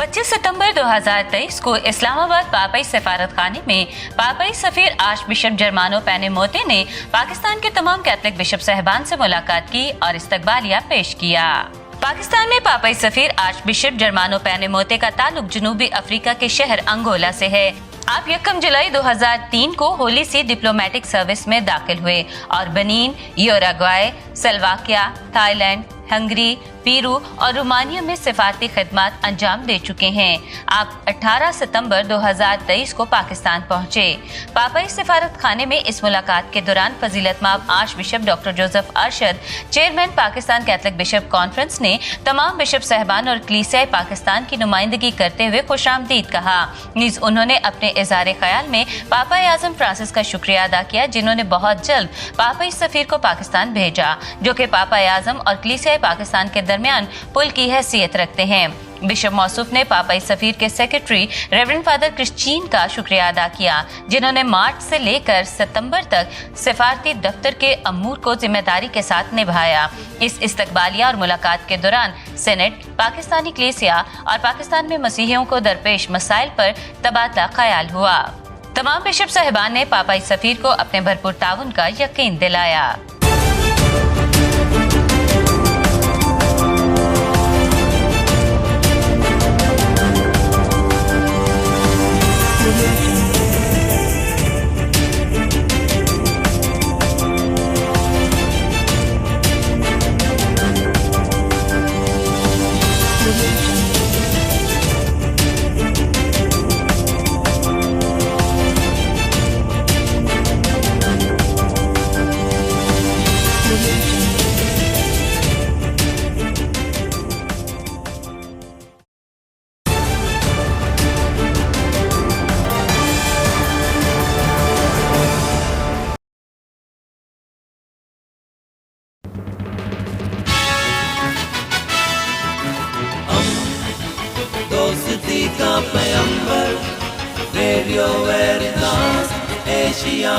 25 सितंबर 2023 को इस्लामाबाद पापई सफारत खाने में पापई सफीर आर्च बिशप जर्मानो पेनेमोते ने पाकिस्तान के तमाम कैथलिक बिशप साहिबान से मुलाकात की और इस्तकबालिया पेश किया। पाकिस्तान में पापई सफीर आर्च बिशप जर्मानो पेनेमोते का ताल्लुक जनूबी अफ्रीका के शहर अंगोला से है। आप 1 जुलाई 2003 को होली सी डिप्लोमेटिक सर्विस में दाखिल हुए और Benin, Uruguay, Slovakia, Thailand, Hungary, Peru और रोमानिया में सिफारती खिदमत अंजाम दे चुके हैं। आप 18 सितंबर 2023 को पाकिस्तान पहुंचे। पापई सिफारत खाने में इस मुलाकात के दौरान फजीलतमाब archbishop doctor Joseph Arshad, chairman Pakistan Catholic bishop conference ने तमाम बिशप साहिबान और कलीसिया पाकिस्तान की नुमाइंदगी करते हुए खुशामदीद कहा। नीज उन्होंने अपने इज़हार ख्याल में पापा आज़म फ्रांसिस का शुक्रिया अदा किया, जिन्होंने बहुत जल्द पापई सफीर को पाकिस्तान भेजा, जो कि पापा आज़म और कलीसिया पाकिस्तान के दरमियान पुल की हैसियत रखते हैं। बिशप मौसूफ ने पापई सफीर के सेक्रेटरी रेवरेंड फादर क्रिश्चियन का शुक्रिया अदा किया, जिन्होंने मार्च से लेकर सितंबर तक सिफारती दफ्तर के अमूर को जिम्मेदारी के साथ निभाया। इस इस्तकबालिया और मुलाकात के दौरान सेनेट, पाकिस्तानी कलीसिया और पाकिस्तान में मसीहियों को दरपेश मसाइल पर तबादला ख्याल हुआ। तमाम बिशप साहिबान ने पापई सफीर को अपने भरपूर ताउन का यकीन दिलाया। दोस्ती का पैगंबर, रेडियो वेरितास एशिया।